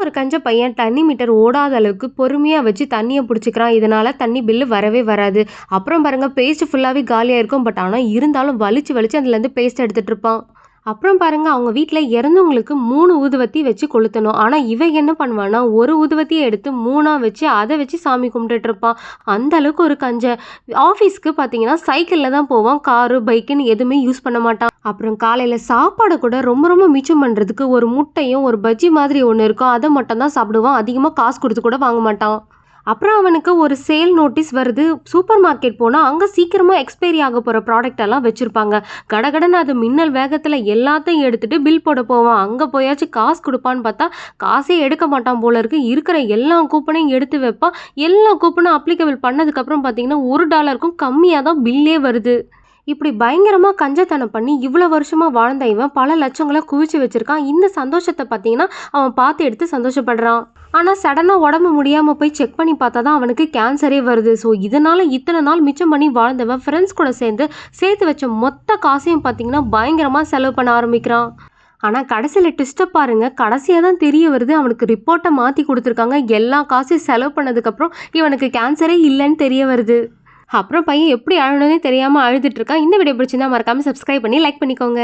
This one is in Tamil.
ஒரு கஞ்ச பையன் தண்ணி மீட்டர் ஓடாத அளவுக்கு பொறுமையா வச்சு தண்ணிய புடிச்சுக்கிறான். இதனால தண்ணி பில்லு வரவே வராது. அப்புறம் பாருங்க பேஸ்ட் ஃபுல்லாவே காலியா இருக்கும். பட் ஆனா இருந்தாலும் வலிச்சு வலிச்சு அதுலேருந்து பேஸ்ட் எடுத்துட்டு இருப்பான். அப்புறம் பாருங்க அவங்க வீட்ல இறந்தவங்களுக்கு 3 ஊதுவத்தி வச்சு கொளுத்தணும். ஆனா இவன் என்ன பண்ணுவான்னா, ஒரு ஊதுவத்திய எடுத்து 3ஆ வச்சு அத வச்சு சாமி கும்பிட்டுட்டு இருப்பான். அந்த அளவுக்கு ஒரு கஞ்சன். ஆஃபீஸ்க்கு பார்த்தீங்கன்னா, சைக்கிள்ல தான் போவான். காரு, பைக்குன்னு எதுவுமே யூஸ் பண்ண மாட்டான். அப்புறம் காலையில சாப்பாடு கூட ரொம்ப ரொம்ப மிச்சம் பண்றதுக்கு ஒரு முட்டையும், ஒரு பஜ்ஜி மாதிரி ஒண்ணு இருக்கும். அத மட்டும் தான் சாப்பிடுவான். அதிகமா காசு குடுத்து கூட வாங்க மாட்டான். அப்புறம் அவனுக்கு ஒரு சேல் நோட்டீஸ் வருது. சூப்பர் மார்க்கெட் போனா, அங்க சீக்கிரமா எக்ஸ்பைரி ஆக போற ப்ராடக்ட் எல்லாம் வச்சிருப்பாங்க. கடகடன்னு அது மின்னல் வேகத்துல எல்லாத்தையும் எடுத்துட்டு பில் போட போவான். அங்க போயாச்சும் காசு குடுப்பான்னு பார்த்தா, காசே எடுக்க மாட்டான் போல இருக்கு. இருக்கிற எல்லா கூப்பனையும் எடுத்து வைப்பான். எல்லா கூப்பனும் அப்ளிகபிள் பண்ணதுக்கப்புறம் பார்த்தீங்கன்னா, $1க்கும் கம்மியா தான் பில்லே வருது. இப்படி பயங்கரமா கஞ்சத்தனம் பண்ணி இவ்வளோ வருஷமா வாழ்ந்த இவன் பல லட்சங்கள குவிச்சு வச்சிருக்கான். இந்த சந்தோஷத்த பார்த்தீங்கன்னா, அவன் பார்த்து எடுத்து சந்தோஷப்படுறான். ஆனா சடனா உடம்பு முடியாம போய் செக் பண்ணி பார்த்தா தான் அவனுக்கு கேன்சரே வருது. ஸோ இதனால இத்தன நாள் மிச்சம் பண்ணி வாழ்ந்தவன் ஃப்ரெண்ட்ஸ் கூட சேர்த்து வச்ச மொத்த காசையும் பார்த்தீங்கன்னா, பயங்கரமா செலவு பண்ண ஆரம்பிக்கிறான். ஆனா கடைசியில ட்விஸ்ட்ட பாருங்க. கடைசியா தான் தெரிய வருது அவனுக்கு ரிப்போர்ட்ட மாத்தி குடுத்துருக்காங்க. எல்லா காசையும் செலவு பண்ணதுக்கப்புறம் இவனுக்கு கேன்சரே இல்லன்னு தெரிய வருது. அப்புறம் பையன் எப்படி அழணும்னே தெரியாம அழுதுட்டு இருக்கான். இந்த வீடியோ பிடிச்சிருந்தா மறக்காம சப்ஸ்கிரைப் பண்ணி லைக் பண்ணிக்கோங்க.